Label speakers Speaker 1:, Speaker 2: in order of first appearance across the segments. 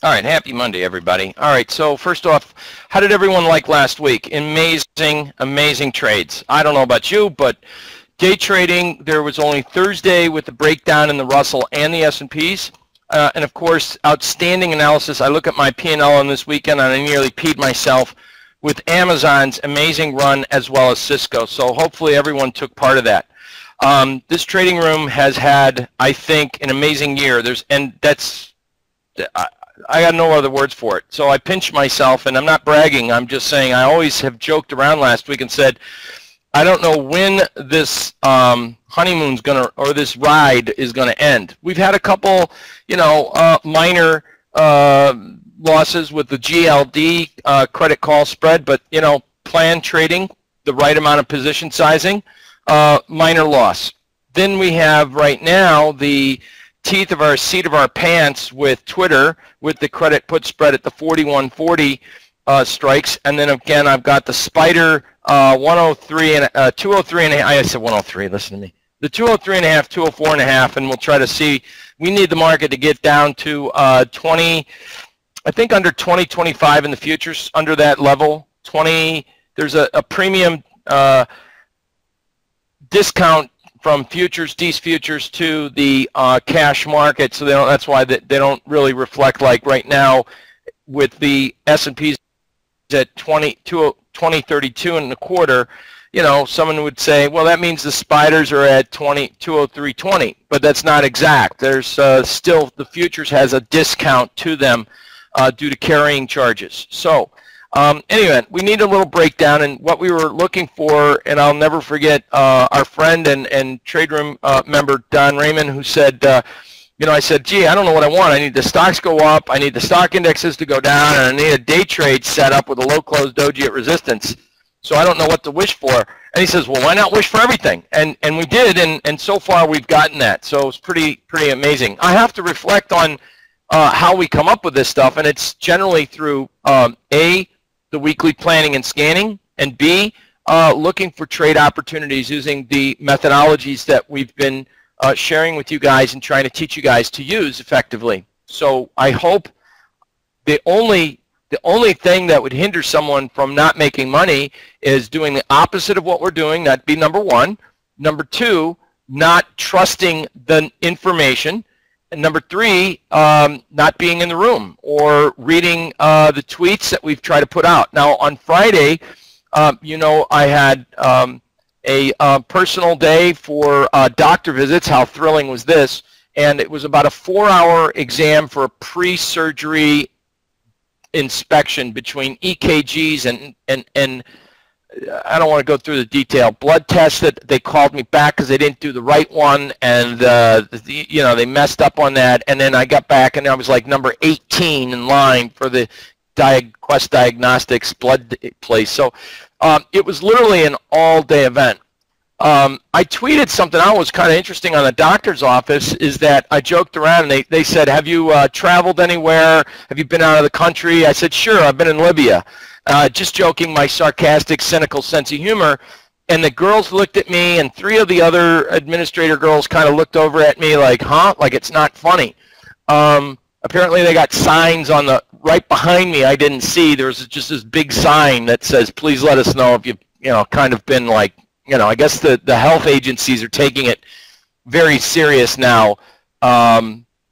Speaker 1: All right, happy Monday, everybody. All right, so first off, how did everyone like last week? Amazing, amazing trades. I don't know about you, but day trading, there was only Thursday with the breakdown in the Russell and the S&Ps. And of course, outstanding analysis. I look at my P&L on this weekend, and I nearly peed myself with Amazon's amazing run as well as Cisco. So hopefully everyone took part of that. This trading room has had, I think, an amazing year. I got no other words for it. So I pinch myself, and I'm not bragging. I'm just saying I always have joked around last week and said, I don't know when this honeymoon's gonna, or this ride is gonna end. We've had a couple, minor losses with the GLD credit call spread, but planned trading, the right amount of position sizing, minor loss. Then we have right now the seat of our pants with Twitter, with the credit put spread at the 4140 strikes, and then again I've got the spider 103 and 203 and a half. I said 103. Listen to me. The 203 and a half, 204 and a half, and we'll try to see. We need the market to get down to 20. I think under 2025 in the futures, under that level. 20. There's a premium discount from futures, these futures to the cash market, so that's why they don't really reflect, like right now with the S&Ps at 2032 and a quarter. Someone would say, well, that means the spiders are at 203.20, but that's not exact. There's still, the futures has a discount to them due to carrying charges. So anyway, we need a little breakdown, and what we were looking for, and I'll never forget our friend and trade room member Don Raymond, who said, I said, gee, I don't know what I want. I need the stocks go up, I need the stock indexes to go down, and I need a day trade set up with a low close doji at resistance. So I don't know what to wish for. And he says, well, why not wish for everything? And we did, and so far we've gotten that. So it's pretty amazing. I have to reflect on how we come up with this stuff, and it's generally through A, the weekly planning and scanning, and B, looking for trade opportunities using the methodologies that we've been sharing with you guys and trying to teach you guys to use effectively. So I hope the only thing that would hinder someone from not making money is doing the opposite of what we're doing. That'd be number one. Number two, not trusting the information. And number three, not being in the room or reading the tweets that we've tried to put out. Now, on Friday, I had a personal day for doctor visits. How thrilling was this? And it was about a 4-hour exam for a pre-surgery inspection between EKGs and I don't want to go through the detail. Blood tests that they called me back because they didn't do the right one, and they messed up on that. And then I got back, and I was like number 18 in line for the Quest Diagnostics blood place. So it was literally an all-day event. I tweeted something out was kind of interesting on the doctor's office, is that I joked around, and they said, have you traveled anywhere? Have you been out of the country? I said, sure, I've been in Libya. Just joking, my sarcastic, cynical sense of humor. And the girls looked at me, and 3 of the other administrator girls kind of looked over at me like, huh? Like it's not funny. Apparently they got signs on the right behind me I didn't see. There was just this big sign that says, please let us know if you've kind of been like, I guess the health agencies are taking it very serious now.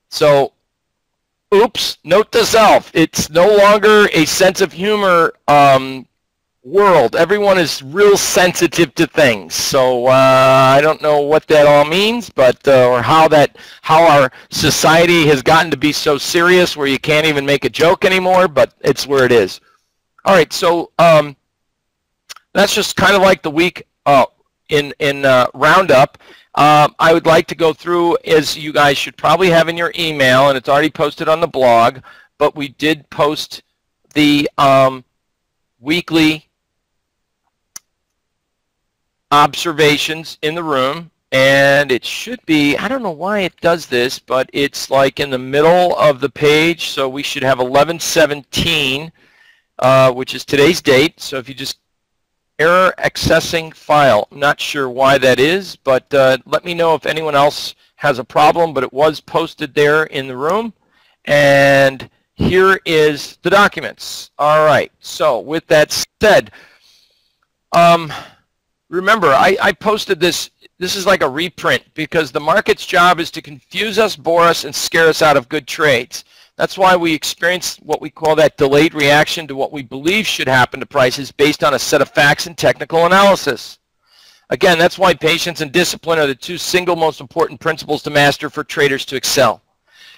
Speaker 1: So oops, note to self, it's no longer a sense of humor world. Everyone is real sensitive to things. So I don't know what that all means, but or how our society has gotten to be so serious where you can't even make a joke anymore, but it's where it is. All right, so that's just kind of like the week in roundup. I would like to go through, as you guys should probably have in your email, and it's already posted on the blog, but we did post the weekly observations in the room, and it should be, I don't know why it does this, but it's like in the middle of the page, so we should have 11/17, which is today's date. So if you just error accessing file. I'm not sure why that is, but let me know if anyone else has a problem, but it was posted there in the room. And here is the documents. All right, so with that said, remember, I posted this. This is like a reprint because the market's job is to confuse us, bore us, and scare us out of good trades. That's why we experience what we call that delayed reaction to what we believe should happen to prices based on a set of facts and technical analysis. Again, that's why patience and discipline are the two single most important principles to master for traders to excel.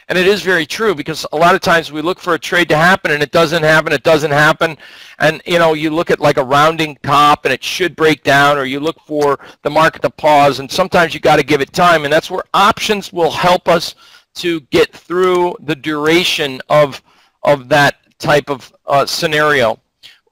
Speaker 1: And it is very true because a lot of times we look for a trade to happen and it doesn't happen, and you know, you look at like a rounding top and it should break down, or you look for the market to pause, and sometimes you got to give it time, and that's where options will help us to get through the duration of that type of scenario.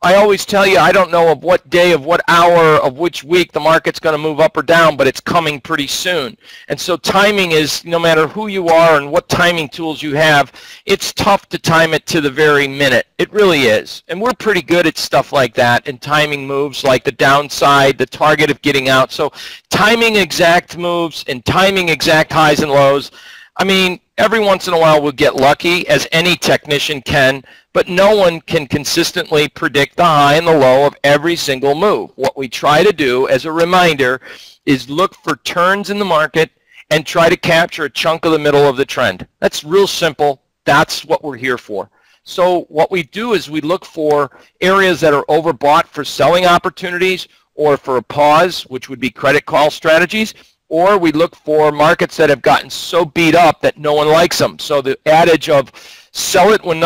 Speaker 1: I always tell you, I don't know of what day, of what hour, of which week the market's going to move up or down, but it's coming pretty soon. And so timing is, no matter who you are and what timing tools you have, it's tough to time it to the very minute. It really is. And we're pretty good at stuff like that, and timing moves like the downside, the target of getting out. So timing exact moves and timing exact highs and lows, I mean, every once in a while we'll get lucky, as any technician can, but no one can consistently predict the high and the low of every single move. What we try to do, as a reminder, is look for turns in the market and try to capture a chunk of the middle of the trend. That's real simple. That's what we're here for. So what we do is we look for areas that are overbought for selling opportunities, or for a pause, which would be credit call strategies, or we look for markets that have gotten so beat up that no one likes them. So the adage of sell it when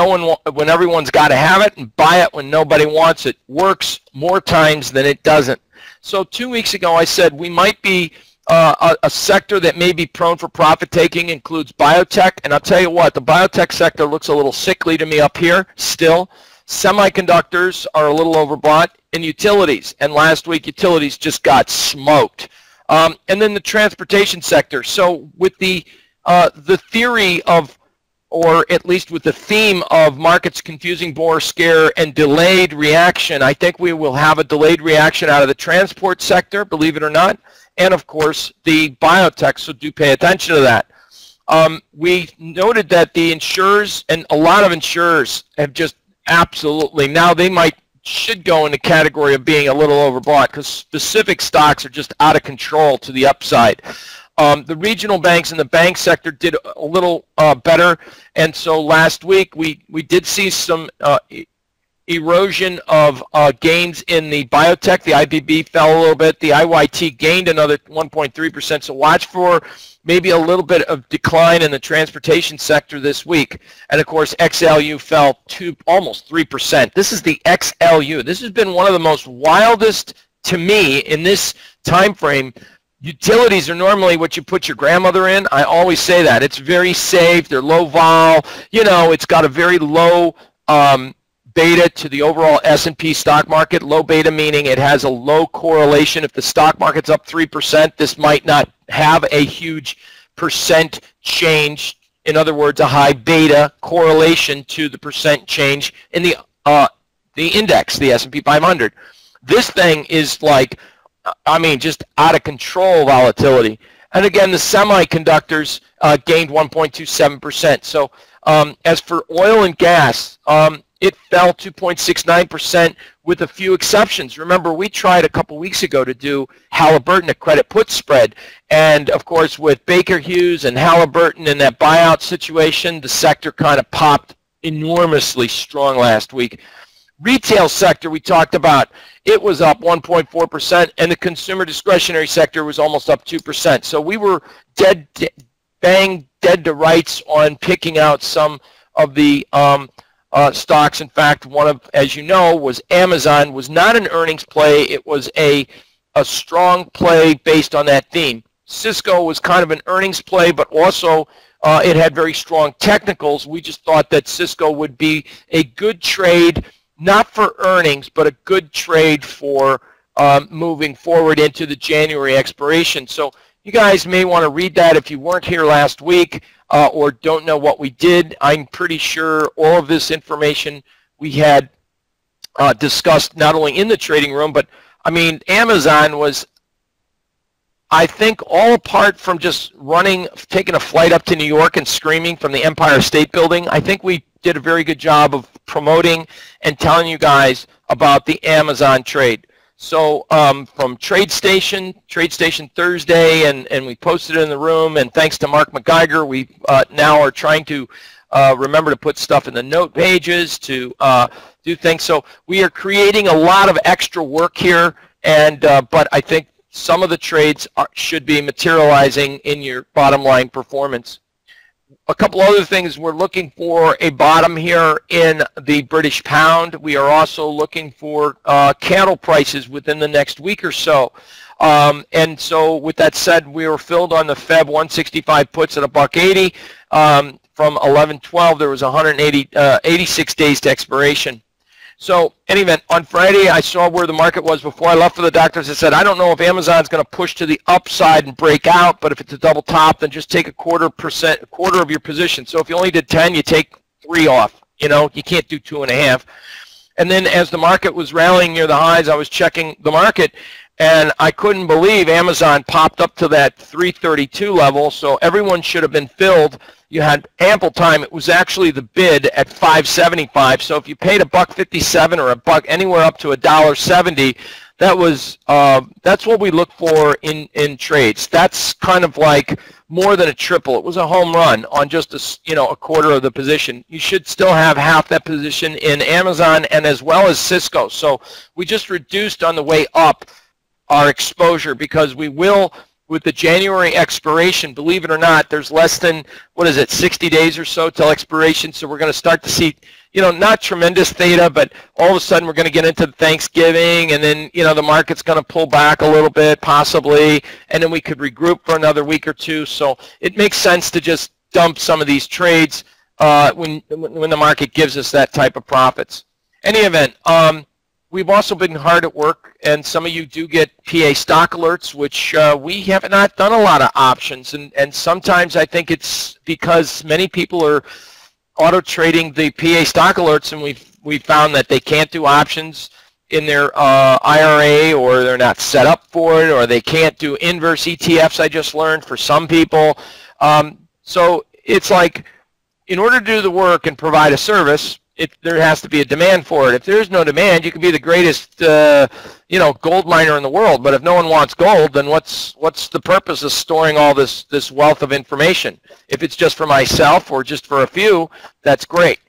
Speaker 1: when everyone's got to have it, and buy it when nobody wants it, works more times than it doesn't. So 2 weeks ago I said we might be a sector that may be prone for profit taking includes biotech, and I'll tell you what, the biotech sector looks a little sickly to me up here still. Semiconductors are a little overbought, and utilities, and last week utilities just got smoked. And then the transportation sector. So with the theory of, or at least with the theme of markets confusing, bore, scare, and delayed reaction, I think we will have a delayed reaction out of the transport sector, believe it or not, and of course the biotech, so do pay attention to that. We noted that the insurers, and a lot of insurers have just absolutely, now they should go in the category of being a little overbought because specific stocks are just out of control to the upside. The regional banks and the bank sector did a little better, and so last week we did see some erosion of gains in the biotech. The IBB fell a little bit. The IYT gained another 1.3%, so watch for maybe a little bit of decline in the transportation sector this week. And of course, XLU fell to almost 3%. This is the XLU. This has been one of the most wildest to me in this time frame. Utilities are normally what you put your grandmother in. I always say that. It's very safe. They're low vol. You know, it's got a very low beta to the overall S&P stock market. Low beta meaning it has a low correlation. If the stock market's up 3%, this might not have a huge percent change. In other words, a high beta correlation to the percent change in the index, the S&P 500. This thing is like, I mean, just out of control volatility. And again, the semiconductors gained 1.27%. So as for oil and gas, it fell 2.69% with a few exceptions. Remember, we tried a couple weeks ago to do Halliburton, a credit put spread. And of course, with Baker Hughes and Halliburton in that buyout situation, the sector kind of popped enormously strong last week. Retail sector we talked about, it was up 1.4%, and the consumer discretionary sector was almost up 2%. So we were dead to rights on picking out some of the stocks. In fact, one of, as you know, was Amazon. Was not an earnings play. It was a strong play based on that theme. Cisco was kind of an earnings play, but also it had very strong technicals. We just thought that Cisco would be a good trade, not for earnings, but a good trade for moving forward into the January expiration. So you guys may want to read that if you weren't here last week or don't know what we did. I'm pretty sure all of this information we had discussed not only in the trading room, but I mean, Amazon was I think all apart from just taking a flight up to New York and screaming from the Empire State Building, I think we did a very good job of promoting and telling you guys about the Amazon trade. So from TradeStation Thursday, and we posted it in the room, and thanks to Mark McGeiger, we now are trying to remember to put stuff in the note pages to do things. So we are creating a lot of extra work here, and but I think some of the trades should be materializing in your bottom line performance. A couple other things, we're looking for a bottom here in the British pound. We are also looking for cattle prices within the next week or so. And so with that said, we were filled on the Feb 165 puts at $1.80. From 11/12, there was 86 days to expiration. So in any event, on Friday, I saw where the market was before I left for the doctors. I said, I don't know if Amazon's going to push to the upside and break out, but if it's a double top, then just take a quarter of your position. So if you only did 10, you take 3 off. You know, you can't do 2.5. And then as the market was rallying near the highs, I was checking the market, and I couldn't believe Amazon popped up to that 332 level, so everyone should have been filled. You had ample time. It was actually the bid at $5.75. So if you paid $1.57 or $1 anywhere up to $1.70, that was that's what we look for in trades. That's kind of like more than a triple. It was a home run on just a quarter of the position. You should still have half that position in Amazon and as well as Cisco. So we just reduced on the way up our exposure because we will. With the January expiration, believe it or not, there's less than, 60 days or so till expiration. So we're going to start to see, not tremendous theta, but all of a sudden we're going to get into Thanksgiving, and then, the market's going to pull back a little bit, possibly, and then we could regroup for another week or two. So it makes sense to just dump some of these trades when the market gives us that type of profits. Any event, we've also been hard at work, and some of you do get PA stock alerts, which we have not done a lot of options, and sometimes I think it's because many people are auto-trading the PA stock alerts, and we've found that they can't do options in their IRA, or they're not set up for it, or they can't do inverse ETFs, I just learned, for some people. So it's like, in order to do the work and provide a service, there has to be a demand for it. If there's no demand, you can be the greatest, gold miner in the world. But if no one wants gold, then what's the purpose of storing all this wealth of information? If it's just for myself or just for a few, that's great.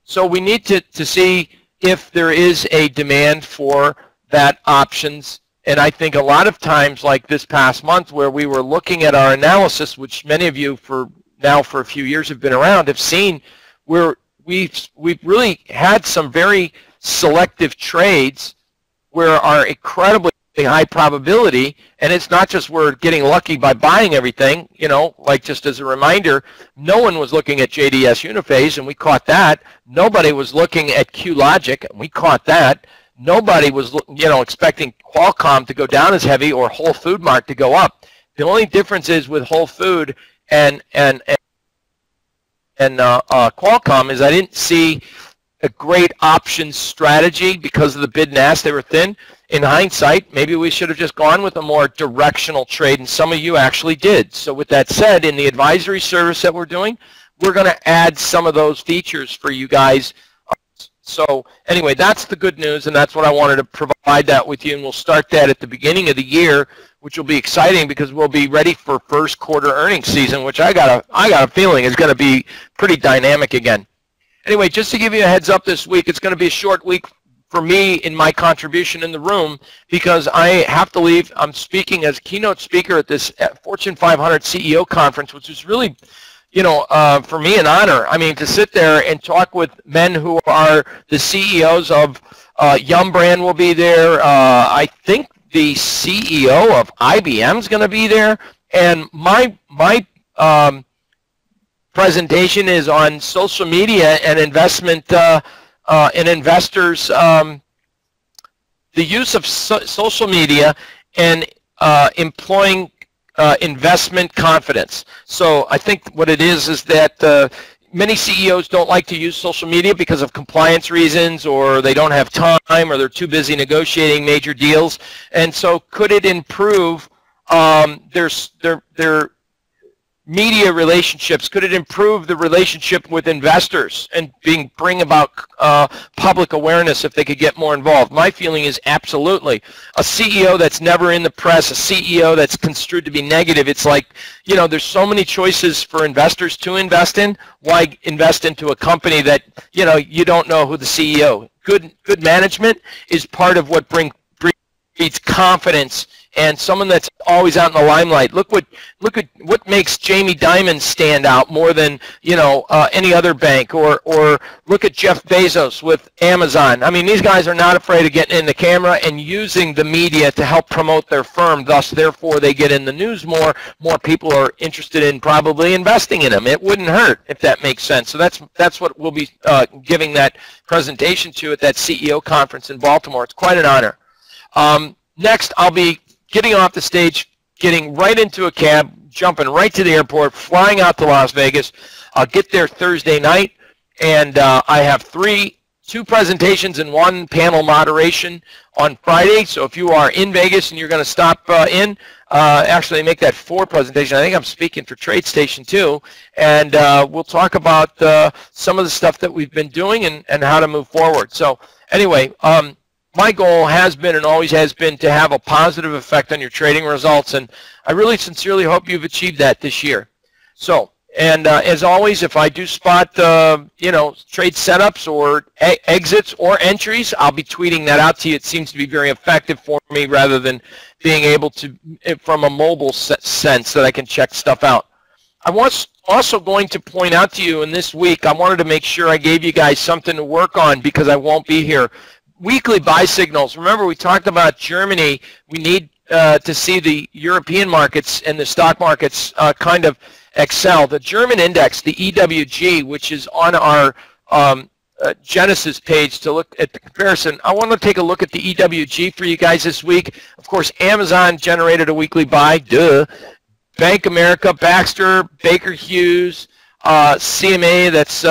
Speaker 1: So we need to see if there is a demand for that options. And I think a lot of times, like this past month, where we were looking at our analysis, which many of you for a few years have been around, have seen where we've really had some very selective trades where are incredibly high probability, and it's not just we're getting lucky by buying everything, like just as a reminder, no one was looking at JDS Uniphase, and we caught that. Nobody was looking at QLogic, and we caught that. Nobody was, expecting Qualcomm to go down as heavy or Whole Food Mart to go up. The only difference is with Whole Food and Qualcomm is I didn't see a great options strategy because of the bid and ask. They were thin. In hindsight, maybe we should have just gone with a more directional trade, and some of you actually did. So with that said, in the advisory service that we're doing, we're going to add some of those features for you guys. So anyway, that's the good news, and that's what I wanted to provide that with you, and we'll start that at the beginning of the year, which will be exciting because we'll be ready for first quarter earnings season, which I got a feeling is going to be pretty dynamic again. Anyway, just to give you a heads up this week, it's going to be a short week for me in my contribution in the room because I have to leave. I'm speaking as keynote speaker at this Fortune 500 CEO conference, which is really, for me an honor. I mean, to sit there and talk with men who are the CEOs of Yum Brand will be there. I think the CEO of IBM is going to be there, and my presentation is on social media and investment and investors, the use of social media and employing investment confidence. So I think what it is that many CEOs don't like to use social media because of compliance reasons, or they don't have time, or they're too busy negotiating major deals. And so could it improve their media relationships? Could it improve the relationship with investors and bring about public awareness if they could get more involved? My feeling is absolutely. A CEO that's never in the press, a CEO that's construed to be negative, it's like, you know, there's so many choices for investors to invest in. Why invest into a company that, you know, you don't know who the CEO? Good management is part of what breeds confidence, and someone that's always out in the limelight. Look at what makes Jamie Dimon stand out more than, you know, any other bank, or look at Jeff Bezos with Amazon. I mean, these guys are not afraid of getting in the camera and using the media to help promote their firm. Thus, therefore, they get in the news more. More people are interested in probably investing in them. It wouldn't hurt, if that makes sense. So that's what we'll be giving that presentation to at that CEO conference in Baltimore. It's quite an honor. Next, I'll be getting off the stage, getting right into a cab, jumping right to the airport, flying out to Las Vegas. I'll get there Thursday night, and I have two presentations and one panel moderation on Friday. So if you are in Vegas and you're going to stop in, actually make that 4 presentations. I think I'm speaking for TradeStation too, and we'll talk about some of the stuff that we've been doing and how to move forward. So anyway, my goal has been and always has been to have a positive effect on your trading results, and I really sincerely hope you've achieved that this year. So, and as always, if I do spot, you know, trade setups or exits or entries, I'll be tweeting that out to you. It seems to be very effective for me rather than being able to, from a mobile sense, that I can check stuff out. I was also going to point out to you in this week, I wanted to make sure I gave you guys something to work on because I won't be here. Weekly buy signals. Remember, we talked about Germany. We need to see the European markets and the stock markets kind of excel. The German index, the EWG, which is on our Genesis page to look at the comparison. I want to take a look at the EWG for you guys this week. Of course, Amazon generated a weekly buy. Duh. Bank of America, Baxter, Baker Hughes, CMA, that's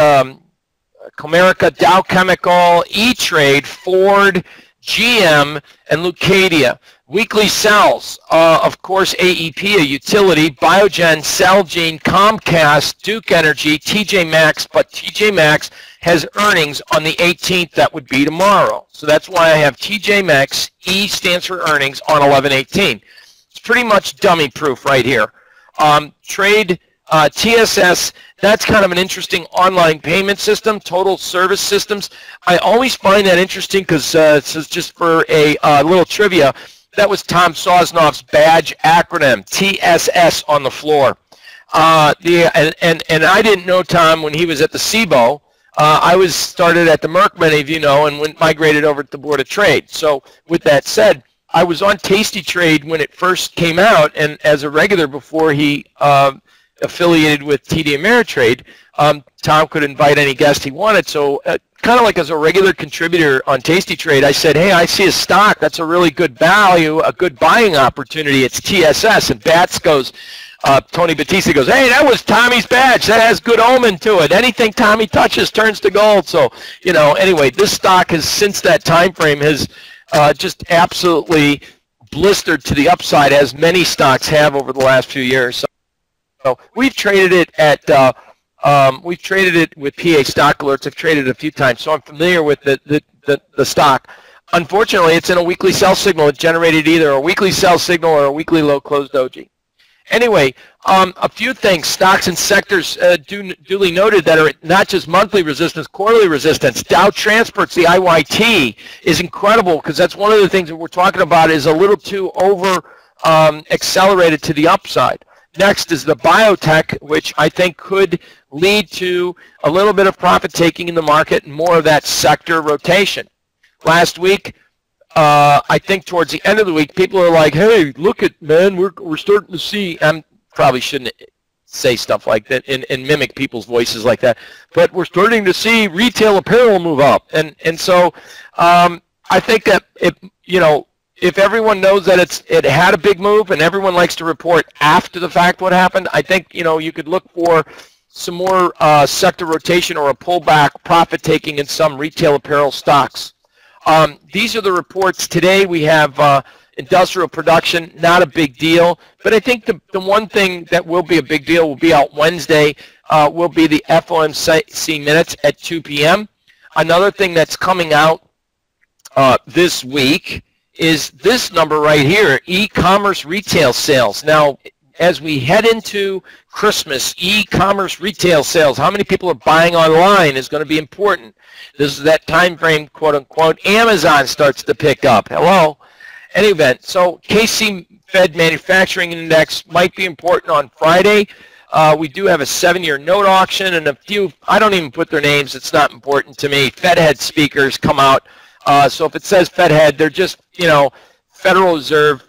Speaker 1: Comerica, Dow Chemical, E-Trade, Ford, GM, and Leucadia. Weekly sells, of course, AEP, a utility, Biogen, Celgene, Comcast, Duke Energy, TJ Maxx, but TJ Maxx has earnings on the 18th. That would be tomorrow. So that's why I have TJ Maxx, E stands for earnings, on 11/18. It's pretty much dummy proof right here. Trade TSS, that's kind of an interesting online payment system, total service systems. I always find that interesting because this is just for a little trivia. That was Tom Sosnoff's badge acronym, TSS, on the floor. And I didn't know Tom when he was at the SIBO. I was started at the Merck, many of you know, and migrated over to the Board of Trade. So with that said, I was on Tasty Trade when it first came out, and as a regular before he affiliated with TD Ameritrade, Tom could invite any guest he wanted. So kind of like as a regular contributor on Tasty Trade, I said, hey, I see a stock that's a really good value, a good buying opportunity. It's TSS. And Bats goes, Tony Batista goes, hey, that was Tommy's badge. That has good omen to it. Anything Tommy touches turns to gold. So, you know, anyway, this stock has, since that time frame, has just absolutely blistered to the upside, as many stocks have over the last few years. So we've traded it at we've traded it with PA Stock Alerts. I've traded it a few times, so I'm familiar with the stock. Unfortunately, it's in a weekly sell signal. It generated either a weekly sell signal or a weekly low closed doji. Anyway, a few things. Stocks and sectors duly noted that are not just monthly resistance, quarterly resistance. Dow Transports, the IYT, is incredible because that's one of the things that we're talking about is a little too over accelerated to the upside. Next is the biotech, which I think could lead to a little bit of profit taking in the market and more of that sector rotation. Last week, I think towards the end of the week, people are like, hey, look at, man, we're starting to see, I probably shouldn't say stuff like that and mimic people's voices like that, but we're starting to see retail apparel move up. And so I think that, if everyone knows that it had a big move and everyone likes to report after the fact what happened, I think, you could look for some more sector rotation or a pullback profit taking in some retail apparel stocks. These are the reports today. We have Industrial production, not a big deal. But I think the one thing that will be a big deal will be out Wednesday, will be the FOMC minutes at 2 p.m. Another thing that's coming out this week is this number right here, e-commerce retail sales. Now, as we head into Christmas, e-commerce retail sales, how many people are buying online is going to be important. This is that time frame, quote unquote. Amazon starts to pick up. Hello. Any event, so KC Fed Manufacturing Index might be important on Friday. We do have a 7-year note auction and a few, I don't even put their names, it's not important to me. Fed head speakers come out. So if it says Fed head, they're just, Federal Reserve.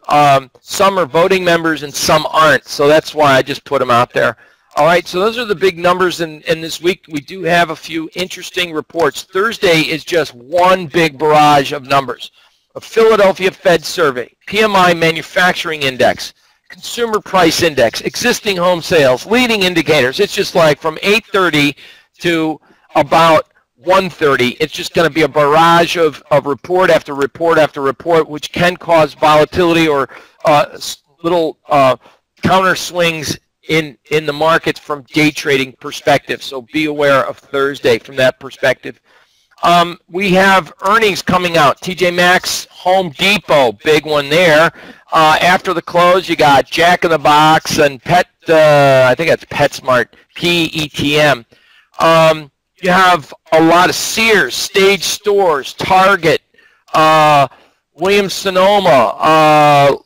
Speaker 1: Some are voting members and some aren't. So that's why I just put them out there. All right, so those are the big numbers. And this week we do have a few interesting reports. Thursday is just one big barrage of numbers. A Philadelphia Fed survey, PMI Manufacturing Index, Consumer Price Index, existing home sales, leading indicators. It's just like from 8:30 to about 1:30. It's just going to be a barrage of report after report after report, which can cause volatility or little counter swings in the markets from day trading perspective. So be aware of Thursday from that perspective. We have earnings coming out. TJ Maxx, Home Depot, big one there. After the close, you got Jack in the Box and I think that's PetSmart, PETM. You have a lot of Sears, Stage Stores, Target, Williams-Sonoma.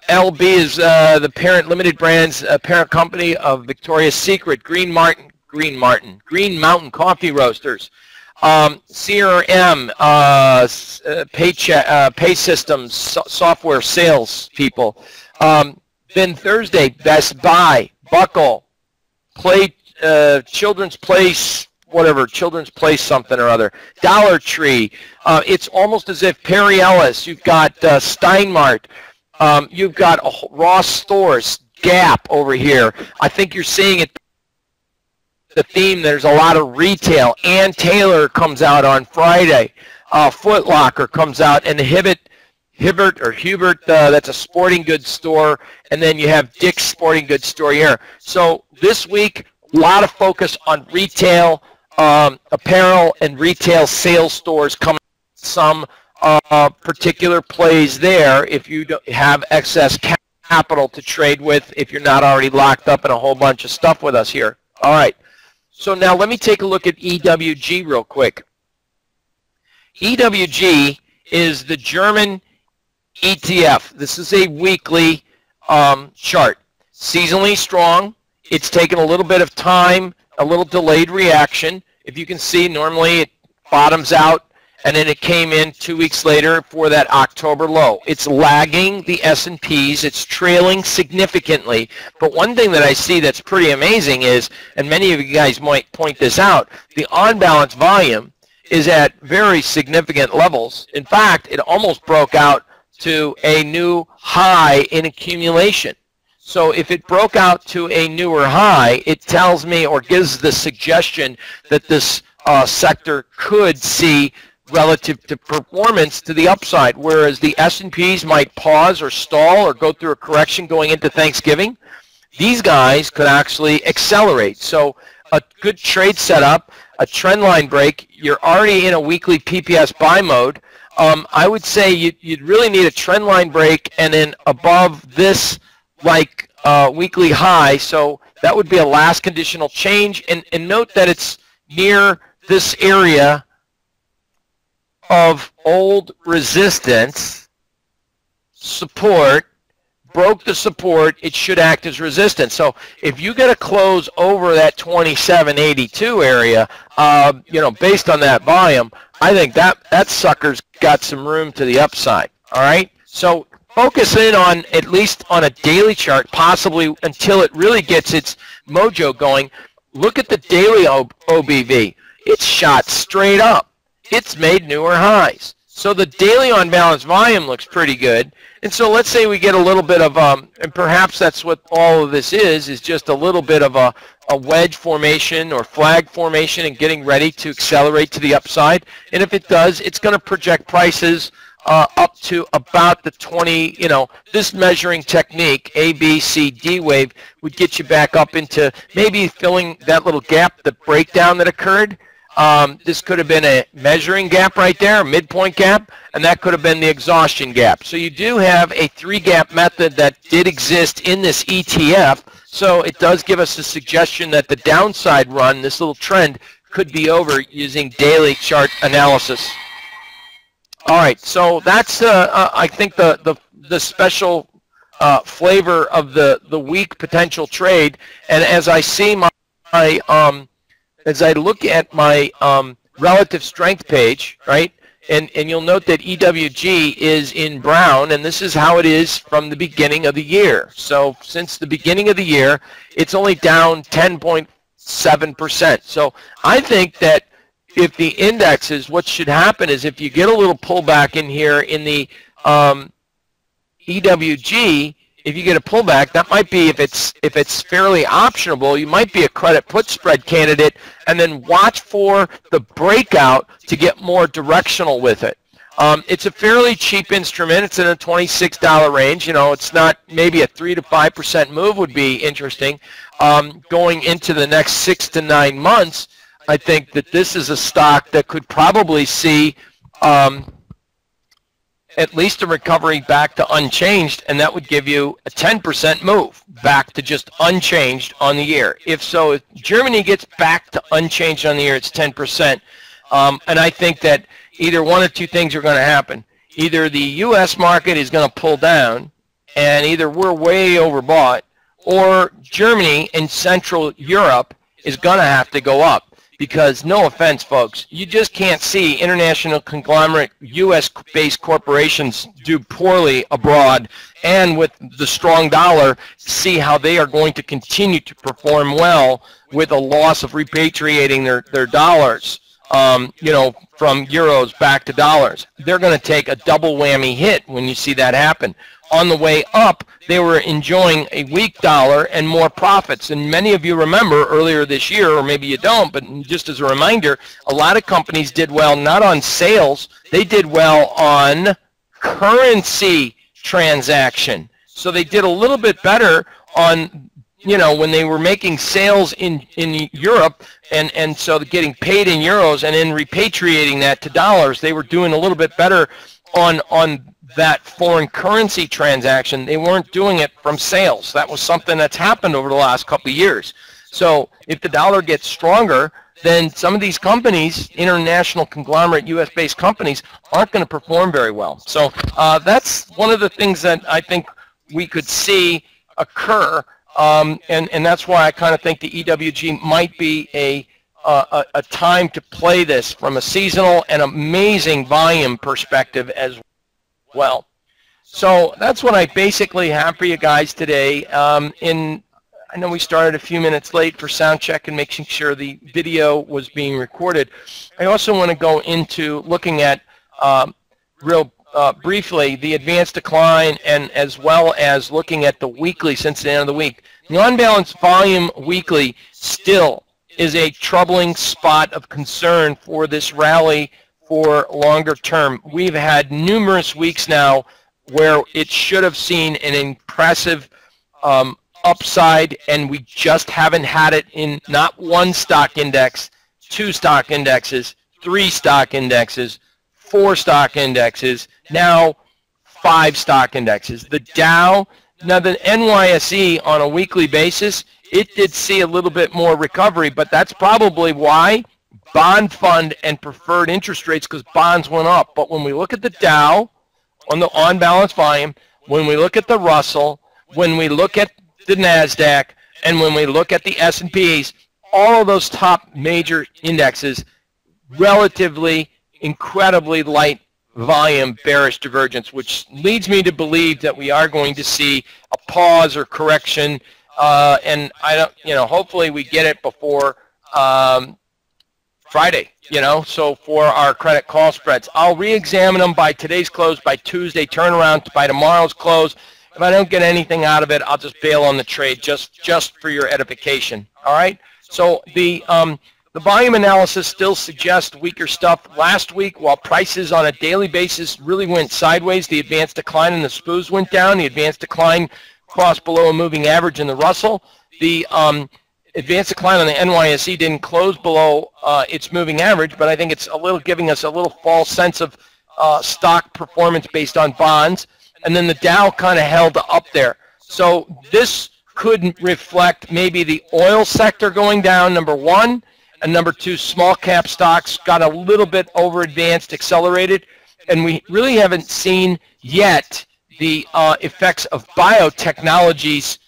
Speaker 1: LB is the parent limited brands parent company of Victoria's Secret, Green Mountain Coffee Roasters. CRM, Pay Systems, software sales people. Then Thursday, Best Buy, Buckle, Children's Place, whatever, Children's Place something or other, Dollar Tree. It's almost as if Perry Ellis, you've got Steinmart, you've got Ross Stores, Gap over here. I think you're seeing it. The theme, there's a lot of retail. Ann Taylor comes out on Friday. Foot Locker comes out, and Hubert, that's a sporting goods store, and then you have Dick's Sporting Goods store here. So this week, a lot of focus on retail, apparel, and retail sales stores coming. Some particular plays there if you don't have excess capital to trade with, if you're not already locked up in a whole bunch of stuff with us here. All right. So now let me take a look at EWG real quick. EWG is the German ETF. This is a weekly chart. Seasonally strong. It's taken a little bit of time, a little delayed reaction. If you can see, normally it bottoms out, and then it came in 2 weeks later for that October low. It's lagging the S&Ps. It's trailing significantly. But one thing that I see that's pretty amazing is, and many of you guys might point this out, the on-balance volume is at very significant levels. In fact, it almost broke out to a new high in accumulation. So if it broke out to a newer high, it tells me or gives the suggestion that this sector could see relative to performance to the upside, whereas the S&Ps might pause or stall or go through a correction going into Thanksgiving. These guys could actually accelerate. So a good trade setup, a trend line break, you're already in a weekly PPS buy mode. I would say you'd really need a trend line break and then above this like weekly high. So that would be a last conditional change. And note that it's near this area of old resistance, support, broke the support, it should act as resistance. So if you get a close over that 2782 area, based on that volume, I think that sucker's got some room to the upside. All right. So focus in on at least on a daily chart, possibly until it really gets its mojo going. Look at the daily OBV. It's shot straight up. It's made newer highs. So the daily on balance volume looks pretty good. And so let's say we get a little bit of, and perhaps that's what all of this is just a little bit of a wedge formation or flag formation and getting ready to accelerate to the upside. And if it does, it's going to project prices up to about the 20, this measuring technique, A, B, C, D wave, would get you back up into maybe filling that little gap, the breakdown that occurred. This could have been a measuring gap right there, a midpoint gap, and that could have been the exhaustion gap. So you do have a 3-gap method that did exist in this ETF, so it does give us a suggestion that the downside run, this little trend, could be over using daily chart analysis. All right, so that's I think the special flavor of the week potential trade. And as I see as I look at my relative strength page, right, and you'll note that EWG is in brown, and this is how it is from the beginning of the year. So since the beginning of the year, it's only down 10.7%. So I think that if the indexes, what should happen is if you get a little pullback in here in the EWG, if you get a pullback, that might be, if it's fairly optionable, you might be a credit put spread candidate, and then watch for the breakout to get more directional with it. It's a fairly cheap instrument. It's in a $26 range. It's not, maybe a 3 to 5% move would be interesting. Going into the next 6 to 9 months, I think that this is a stock that could probably see at least a recovery back to unchanged, and that would give you a 10% move back to just unchanged on the year. If so, if Germany gets back to unchanged on the year, it's 10%. And I think that either one of two things are going to happen. Either the U.S. market is going to pull down, and either we're way overbought, or Germany and Central Europe is going to have to go up. Because, no offense, folks, you just can't see international conglomerate U.S.-based corporations do poorly abroad, and with the strong dollar, see how they are going to continue to perform well with a loss of repatriating their dollars, from euros back to dollars. They're going to take a double whammy hit when you see that happen. On the way up, they were enjoying a weak dollar and more profits. And many of you remember earlier this year, or maybe you don't, but just as a reminder, a lot of companies did well not on sales, they did well on currency transaction. So they did a little bit better on, when they were making sales in Europe, and so getting paid in euros and then repatriating that to dollars, they were doing a little bit better on that foreign currency transaction. They weren't doing it from sales. That was something that's happened over the last couple of years. So if the dollar gets stronger, then some of these companies, international conglomerate U.S.-based companies, aren't going to perform very well. So that's one of the things that I think we could see occur, and that's why I kind of think the EWG might be a time to play this from a seasonal and amazing volume perspective as well. So that's what I basically have for you guys today. I know we started a few minutes late for sound check and making sure the video was being recorded. I also want to go into looking at briefly the advanced decline, and as well as looking at the weekly since the end of the week. The on-balance volume weekly still is a troubling spot of concern for this rally for longer term. We've had numerous weeks now where it should have seen an impressive upside, and we just haven't had it in not one stock index, 2 stock indexes, 3 stock indexes, 4 stock indexes, now 5 stock indexes. The Dow, now the NYSE on a weekly basis, it did see a little bit more recovery, but that's probably why bond fund and preferred interest rates, because bonds went up. But when we look at the Dow on the on-balance volume, when we look at the Russell, when we look at the NASDAQ, and when we look at the S&Ps, all of those top major indexes, relatively incredibly light volume bearish divergence, which leads me to believe that we are going to see a pause or correction, and I don't, hopefully we get it before Friday, so for our credit call spreads. I'll re-examine them by today's close, by Tuesday, turnaround by tomorrow's close. If I don't get anything out of it, I'll just bail on the trade just for your edification. All right? So the The volume analysis still suggests weaker stuff. Last week, while prices on a daily basis really went sideways, the advanced decline in the SPOOs went down. The advanced decline crossed below a moving average in the Russell. The advanced decline on the NYSE didn't close below its moving average, but I think it's a little giving us a little false sense of stock performance based on bonds. And then the Dow kind of held up there. So this could reflect maybe the oil sector going down, number one, and number two, small cap stocks got a little bit over advanced, accelerated, and we really haven't seen yet the effects of biotechnologies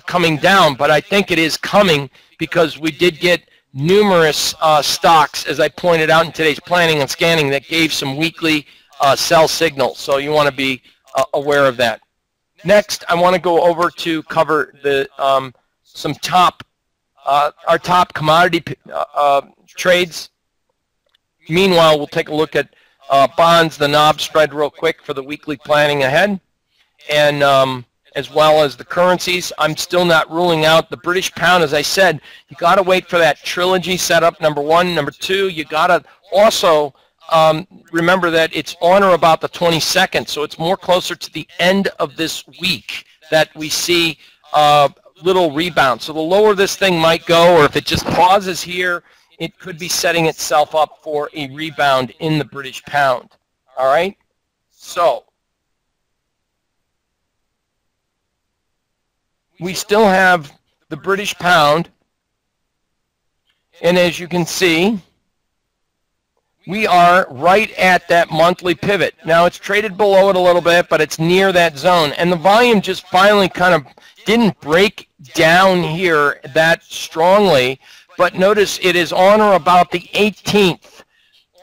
Speaker 1: coming down, but I think it is coming because we did get numerous stocks, as I pointed out in today's planning and scanning, that gave some weekly sell signals, so you want to be aware of that. Next, I want to go over to cover the some top our top commodity trades. Meanwhile, we'll take a look at bonds, the knob spread real quick for the weekly planning ahead, and as well as the currencies. I'm still not ruling out the British pound. As I said, you got to wait for that trilogy setup, number one. Number two, you got to also remember that it's on or about the 22nd, so it's more closer to the end of this week that we see little rebound. So the lower this thing might go, or if it just pauses here, it could be setting itself up for a rebound in the British pound. All right? So we still have the British pound, and as you can see, we are right at that monthly pivot. Now, it's traded below it a little bit, but it's near that zone, and the volume just finally kind of didn't break down here that strongly, but notice it is on or about the 18th.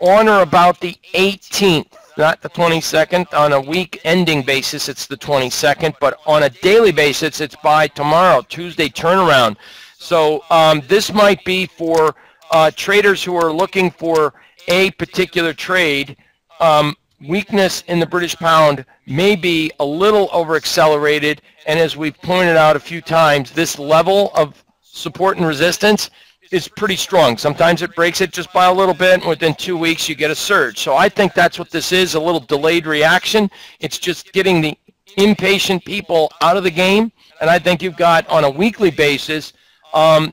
Speaker 1: On or about the 18th, not the 22nd. On a week ending basis, it's the 22nd, but on a daily basis, it's by tomorrow, Tuesday turnaround. So this might be for traders who are looking for a particular trade. Weakness in the British pound may be a little over accelerated, and as we've pointed out a few times, this level of support and resistance is pretty strong. Sometimes it breaks it just by a little bit, and within 2 weeks you get a surge. So I think that's what this is, a little delayed reaction. It's just getting the impatient people out of the game, and I think you've got, on a weekly basis,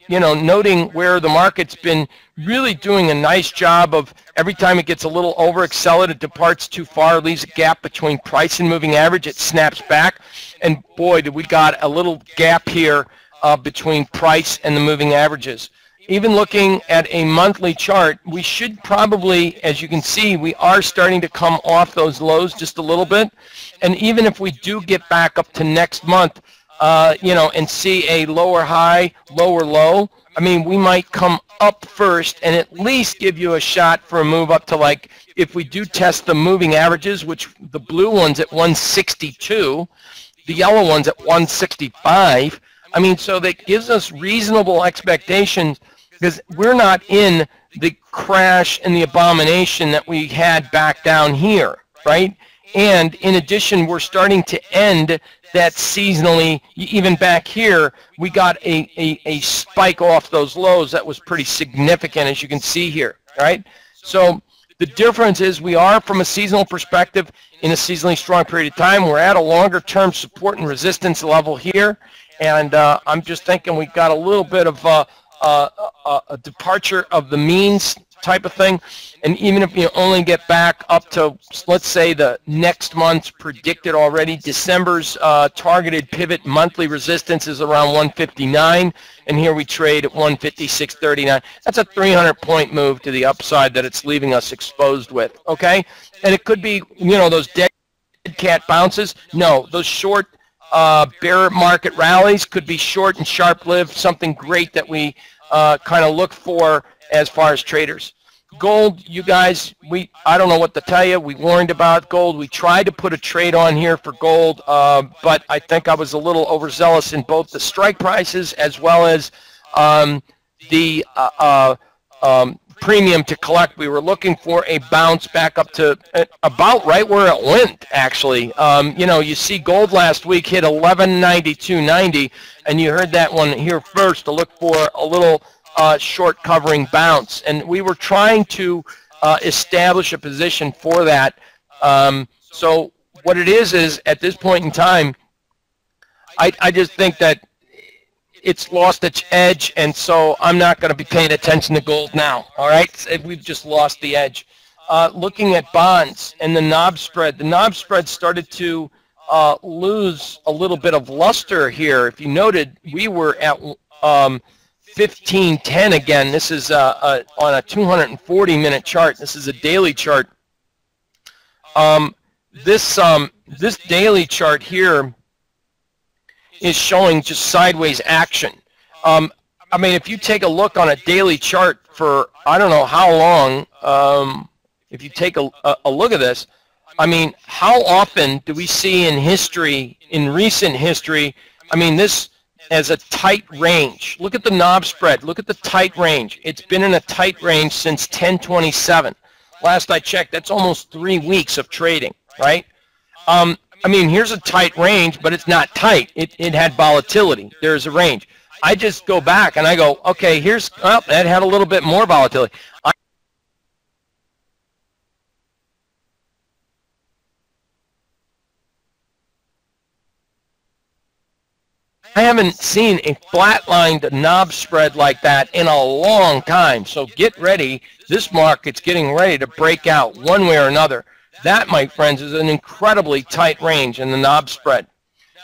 Speaker 1: you know, noting where the market's been really doing a nice job of every time it gets a little over-accelerated, it departs too far, leaves a gap between price and moving average, it snaps back. And boy, did we got a little gap here between price and the moving averages. Even looking at a monthly chart, we should probably, as you can see, we are starting to come off those lows just a little bit. And even if we do get back up to next month, you know, and see a lower high, lower low, I mean, we might come up first and at least give you a shot for a move up to, like, if we do test the moving averages, which the blue one's at 162, the yellow one's at 165. I mean, so that gives us reasonable expectations, because we're not in the crash and the abomination that we had back down here, right? And in addition, we're starting to end that seasonally, even back here, we got a spike off those lows that was pretty significant, as you can see here, right? So the difference is we are, from a seasonal perspective, in a seasonally strong period of time. We're at a longer-term support and resistance level here, and I'm just thinking we've got a little bit of a departure of the means type of thing. And even if you only get back up to, let's say, the next month's predicted already, December's targeted pivot monthly resistance is around 159, and here we trade at 156.39. That's a 300-point move to the upside that it's leaving us exposed with, okay? And it could be, you know, those dead cat bounces. No, those short bear market rallies could be short and sharp-lived, something great that we kind of look for as far as traders. Gold, you guys, I don't know what to tell you. We warned about gold. We tried to put a trade on here for gold, but I think I was a little overzealous in both the strike prices as well as the premium to collect. We were looking for a bounce back up to about right where it went, actually. You know, you see gold last week hit 1192.90, and you heard that one here first to look for a little short covering bounce, and we were trying to establish a position for that. So what it is at this point in time, I just think that it's lost its edge, and so I'm not going to be paying attention to gold now. All right, we've just lost the edge. Looking at bonds and the knob spread started to lose a little bit of luster here. If you noted, we were at 1510 again. This is on a 240-minute chart. This is a daily chart. This daily chart here is showing just sideways action. I mean, if you take a look on a daily chart for I don't know how long, if you take a look at this, I mean, how often do we see in history, in recent history, I mean, this as a tight range. Look at the knob spread. Look at the tight range. It's been in a tight range since 1027. Last I checked, that's almost 3 weeks of trading, right? I mean, here's a tight range, but it's not tight. It had volatility. There's a range. I just go back and I go, okay, here's, well, that had a little bit more volatility. I haven't seen a flatlined knob spread like that in a long time. So get ready. This market's getting ready to break out one way or another. That, my friends, is an incredibly tight range in the knob spread.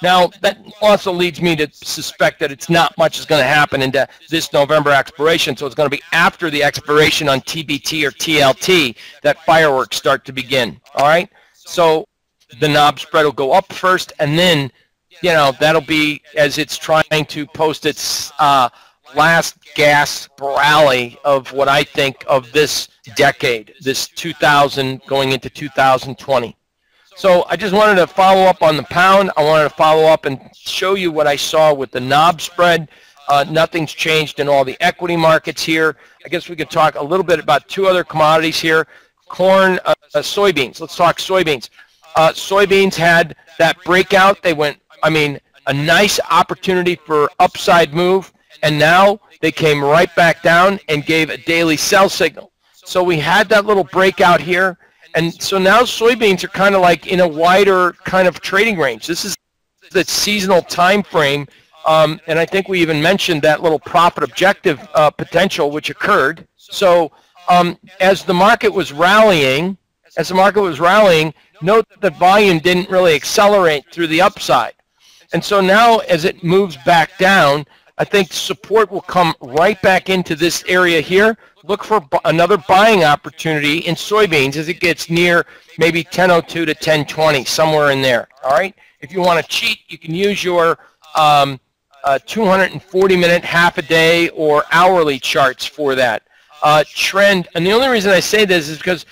Speaker 1: Now, that also leads me to suspect that it's not much is going to happen into this November expiration, so it's going to be after the expiration on TBT or TLT that fireworks start to begin, all right? So the knob spread will go up first, and then, you know, that'll be as it's trying to post its last gasp rally of what I think of this decade, this 2000 going into 2020. So I just wanted to follow up on the pound. I wanted to follow up and show you what I saw with the knob spread. Nothing's changed in all the equity markets here. I guess we could talk a little bit about two other commodities here. Corn, soybeans. Let's talk soybeans. Soybeans had that breakout. They went, I mean, a nice opportunity for upside move, and now they came right back down and gave a daily sell signal. So we had that little breakout here, and so now soybeans are kind of like in a wider kind of trading range. This is the seasonal time frame, and I think we even mentioned that little profit objective potential which occurred. So as the market was rallying, note that volume didn't really accelerate through the upside. And so now as it moves back down, I think support will come right back into this area here. Look for another buying opportunity in soybeans as it gets near maybe 10:02 to 10:20, somewhere in there. All right. If you want to cheat, you can use your 240-minute, half a day, or hourly charts for that. Trend, and the only reason I say this is because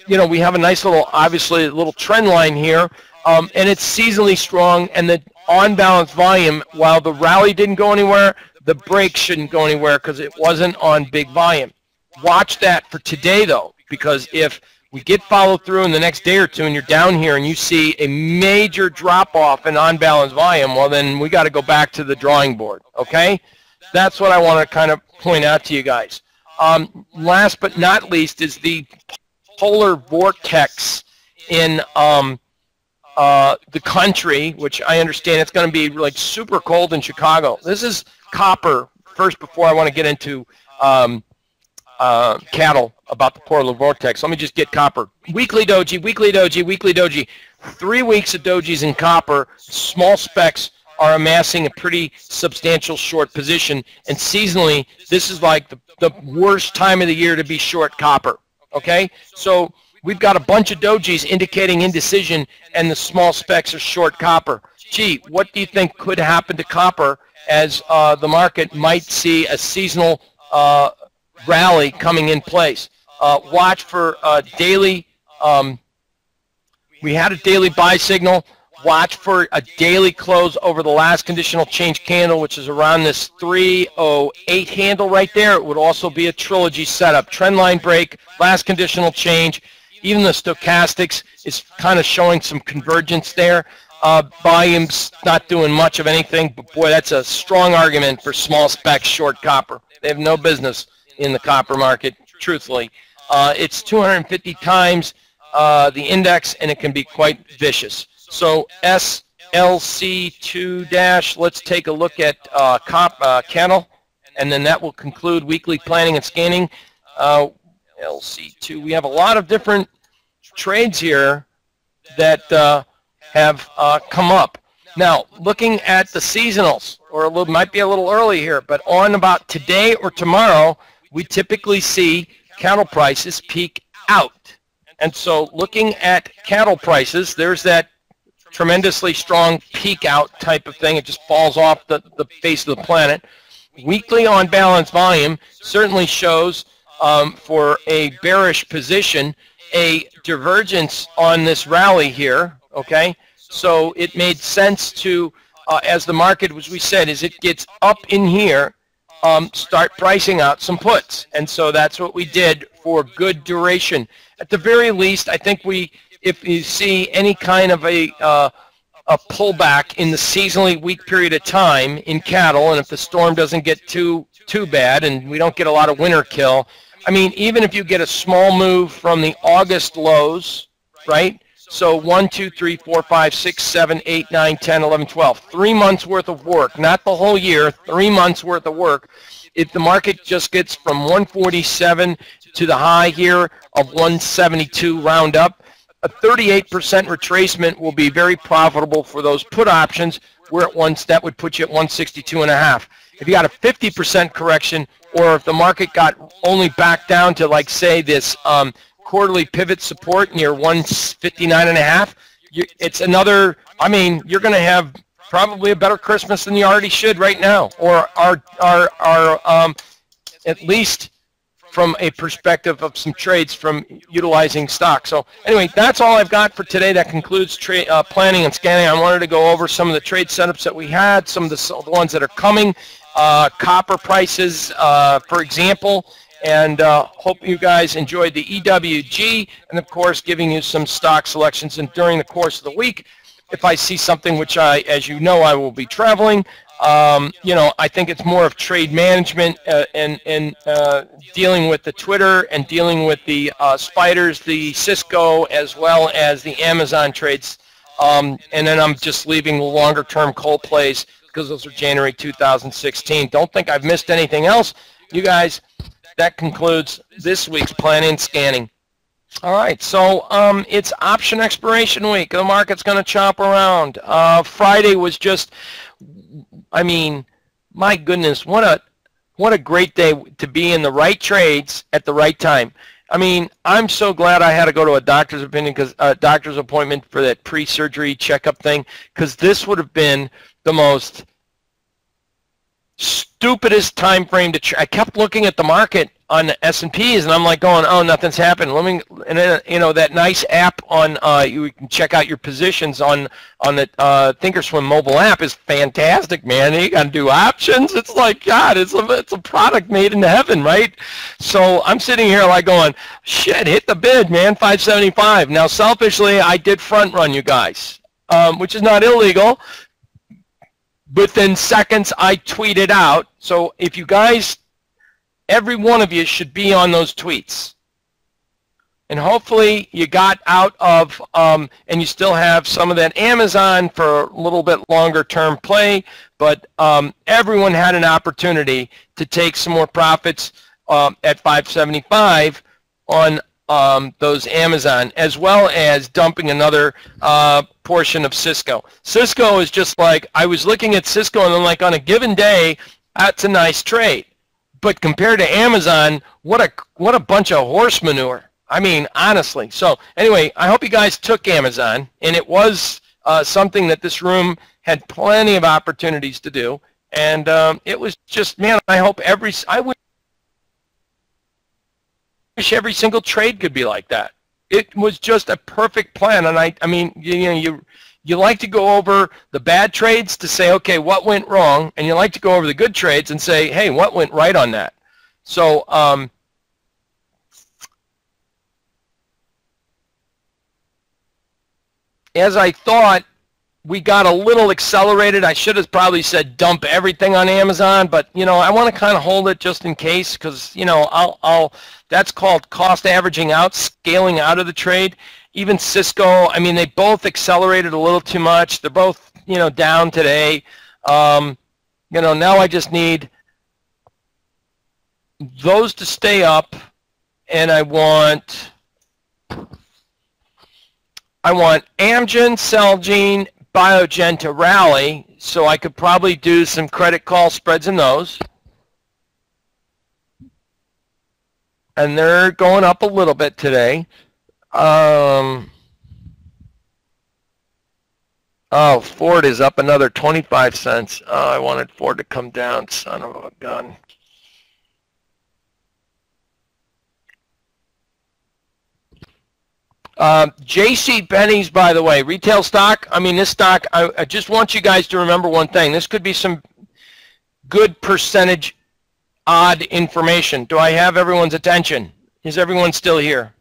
Speaker 1: you know, we have a nice little, obviously, a little trend line here, and it's seasonally strong, and the on-balance volume, while the rally didn't go anywhere, the break shouldn't go anywhere because it wasn't on big volume. Watch that for today, though, because if we get followed through in the next day or two and you're down here and you see a major drop-off in on-balance volume, well, then we got to go back to the drawing board, okay? That's what I want to kind of point out to you guys. Last but not least is the polar vortex in the country, which I understand it's going to be like super cold in Chicago. This is copper first before I want to get into cattle about the polar vortex. Let me just get copper. Weekly doji, weekly doji, weekly doji. 3 weeks of dojis in copper. Small specs are amassing a pretty substantial short position, and seasonally this is like the worst time of the year to be short copper. Okay, so we've got a bunch of dojis indicating indecision, and the small specs are short copper. Gee, what do you think could happen to copper as the market might see a seasonal rally coming in place? Watch for daily, we had a daily buy signal. Watch for a daily close over the last conditional change candle, which is around this 308 handle right there. It would also be a trilogy setup. Trend line break, last conditional change. Even the stochastics is kind of showing some convergence there. volume's not doing much of anything, but boy, that's a strong argument for small spec short copper. They have no business in the copper market, truthfully. It's 250 times the index, and it can be quite vicious. So SLC2-, let's take a look at cattle, and then that will conclude weekly planning and scanning. LC2, we have a lot of different trades here that have come up. Now, looking at the seasonals, or might be a little early here, but on about today or tomorrow, we typically see cattle prices peak out. And so looking at cattle prices, there's that tremendously strong peak out type of thing. It just falls off the face of the planet. Weekly on balance volume certainly shows for a bearish position a divergence on this rally here, okay? So it made sense to, as the market, as we said, as it gets up in here, start pricing out some puts. And so that's what we did for good duration. At the very least, I think if you see any kind of a pullback in the seasonally weak period of time in cattle, and if the storm doesn't get too bad and we don't get a lot of winter kill, I mean, even if you get a small move from the August lows, right? So 1, 2, 3, 4, 5, 6, 7, 8, 9, 10, 11, 12. 3 months worth of work, not the whole year, 3 months worth of work. If the market just gets from 147 to the high here of 172 round up, a 38% retracement will be very profitable for those put options, where at once that would put you at 162.5. If you got a 50% correction, or if the market got only back down to, like, say, this quarterly pivot support near 159.5, it's another, I mean, you're going to have probably a better Christmas than you already should right now, or are at least from a perspective of some trades from utilizing stock. So anyway, that's all I've got for today. That concludes planning and scanning. I wanted to go over some of the trade setups that we had, some of the ones that are coming, copper prices, for example, and hope you guys enjoyed the EWG, and of course giving you some stock selections. And during the course of the week, if I see something, which as you know, I will be traveling, you know, I think it's more of trade management and dealing with the Twitter and dealing with the spiders, the Cisco, as well as the Amazon trades. And then I'm just leaving the longer term coal plays because those are January 2016. Don't think I've missed anything else. You guys, that concludes this week's planning and scanning. All right, so it's option expiration week. The market's going to chop around. Friday was just, I mean, my goodness, what a great day to be in the right trades at the right time. I mean, I'm so glad I had to go to a doctor's appointment for that pre-surgery checkup thing, because this would have been the most stupidest time frame to I kept looking at the market on the S&Ps, and I'm like going, oh, nothing's happened. And then, you know, that nice app on you can check out your positions on the Thinkorswim mobile app is fantastic, man. You got to do options. It's like, God, it's a product made in heaven, right? So I'm sitting here like going, shit, hit the bid, man, 575. Now, selfishly, I did front run you guys, which is not illegal. Within seconds, I tweeted out. So if you guys, every one of you should be on those tweets. And hopefully you got out of, and you still have some of that Amazon for a little bit longer term play, but everyone had an opportunity to take some more profits at 575 on those Amazon, as well as dumping another portion of Cisco. Cisco is just like, I was looking at Cisco and then like on a given day, that's a nice trade. But compared to Amazon, what a bunch of horse manure. I mean, honestly. So anyway, I hope you guys took Amazon, and it was something that this room had plenty of opportunities to do. And it was just, man, I wish every single trade could be like that. It was just a perfect plan. And I mean, you like to go over the bad trades to say, okay, what went wrong? And you like to go over the good trades and say, hey, what went right on that? So as I thought we got a little accelerated. I should have probably said dump everything on Amazon, but you know, I want to kind of hold it just in case, because you know, that's called cost averaging out, scaling out of the trade. Even Cisco, I mean, they both accelerated a little too much. They're both, you know, down today. You know, now I just need those to stay up, and I want Amgen, Celgene, Biogen to rally, so I could probably do some credit call spreads in those. And they're going up a little bit today. Oh, Ford is up another 25 cents. Oh, I wanted Ford to come down, son of a gun. J.C. Penney's, by the way, retail stock. I mean, this stock, I just want you guys to remember one thing. This could be some good percentage odd information. Do I have everyone's attention? Is everyone still here?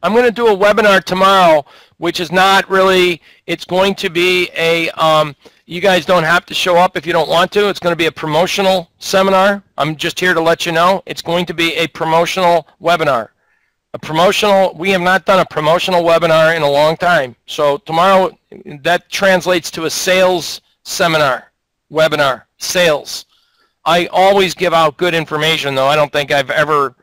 Speaker 1: I'm going to do a webinar tomorrow, which is not really, it's going to be a, you guys don't have to show up if you don't want to. It's going to be a promotional seminar. I'm just here to let you know. It's going to be a promotional webinar. We have not done a promotional webinar in a long time. So tomorrow, that translates to a sales seminar, webinar, sales. I always give out good information, though. I don't think I've ever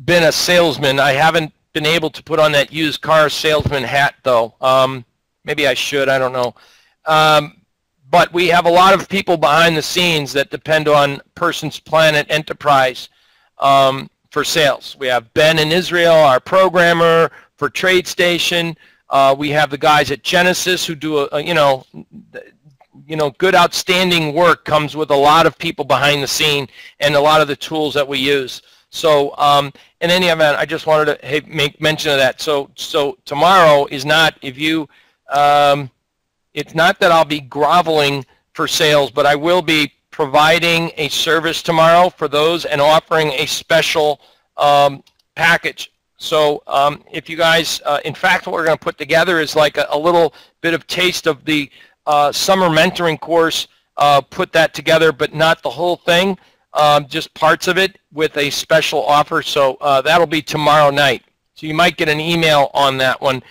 Speaker 1: been a salesman. I haven't been able to put on that used car salesman hat, though. Maybe I should, I don't know. But we have a lot of people behind the scenes that depend on Person's Planet Enterprise for sales. We have Ben in Israel, our programmer for TradeStation. We have the guys at Genesis who do good outstanding work. Comes with a lot of people behind the scene and a lot of the tools that we use. So in any event, I just wanted to make mention of that. So tomorrow is not, if you, it's not that I'll be groveling for sales, but I will be providing a service tomorrow for those and offering a special package. So if you guys, in fact, what we're going to put together is like a little bit of taste of the summer mentoring course, put that together, but not the whole thing. Just parts of it with a special offer. So that'll be tomorrow night. So you might get an email on that one.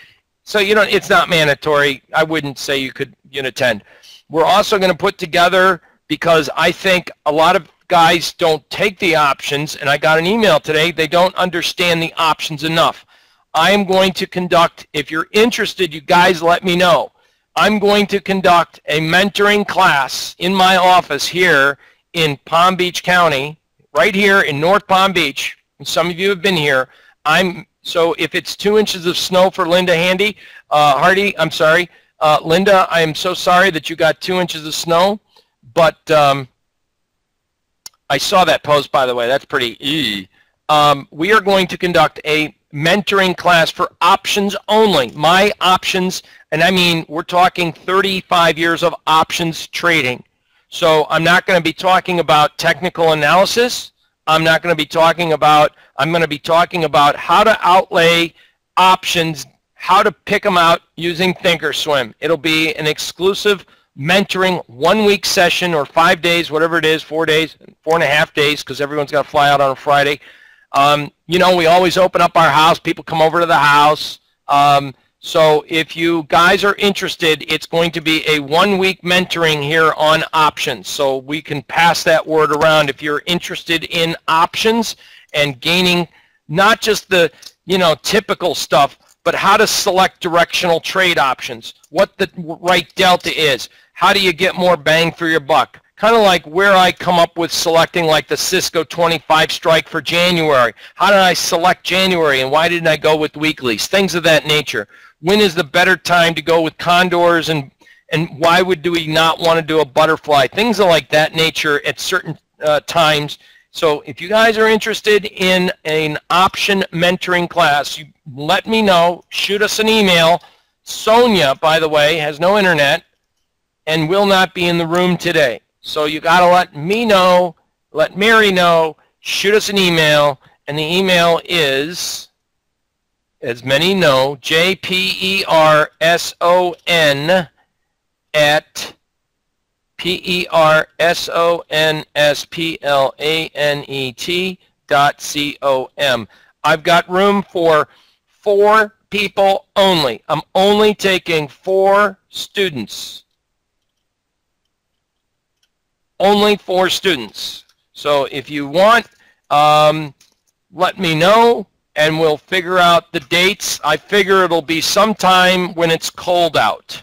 Speaker 1: So it's not mandatory. I wouldn't say you could attend. We're also going to put together, because I think a lot of guys don't take the options, and I got an email today, they don't understand the options enough. I am going to conduct, if you're interested, you guys let me know. I'm going to conduct a mentoring class in my office here in Palm Beach County, right here in North Palm Beach. And some of you have been here. So if it's 2 inches of snow for Linda Hardy, I'm sorry. Linda, I am so sorry that you got 2 inches of snow, but I saw that post, by the way. That's pretty easy. We are going to conduct a mentoring class for options only. My options, and I mean, we're talking 35 years of options trading. So I'm not going to be talking about technical analysis. I'm not going to be talking about, I'm going to be talking about how to outlay options, how to pick them out using Thinkorswim. It'll be an exclusive mentoring 1 week session, or 5 days, whatever it is, 4 days, 4.5 days, because everyone's got to fly out on a Friday. We always open up our house. People come over to the house. So if you guys are interested, it's going to be a 1 week mentoring here on options. So we can pass that word around if you're interested in options and gaining not just the typical stuff, but how to select directional trade options, what the right delta is, how do you get more bang for your buck. Kind of like where I come up with selecting like the Cisco 25 strike for January. How did I select January, and why didn't I go with weeklies? Things of that nature. When is the better time to go with condors, and why do we not want to do a butterfly? Things of like that nature at certain times. So if you guys are interested in an option mentoring class, you let me know. Shoot us an email. Sonia, by the way, has no internet and will not be in the room today. So you got to let me know, let Mary know, shoot us an email, and the email is as many know, JPERSON at PERSONSPLANET.com. I've got room for 4 people only. I'm only taking 4 students. Only 4 students. So if you want, let me know and we'll figure out the dates. I figure it'll be sometime when it's cold out.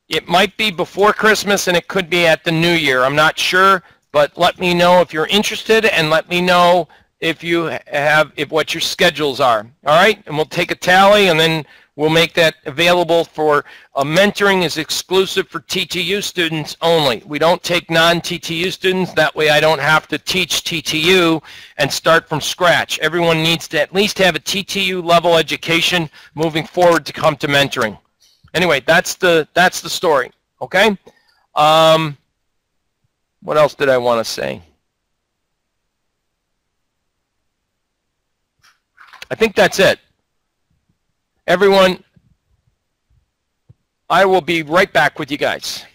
Speaker 1: It might be before Christmas and it could be at the New Year. I'm not sure, but let me know if you're interested and let me know if you have what your schedules are. All right, and we'll take a tally and then we'll make that available for mentoring is exclusive for TTU students only. We don't take non-TTU students. That way I don't have to teach TTU and start from scratch. Everyone needs to at least have a TTU level education moving forward to come to mentoring. Anyway, that's the story. Okay. What else did I want to say? I think that's it. Everyone, I will be right back with you guys.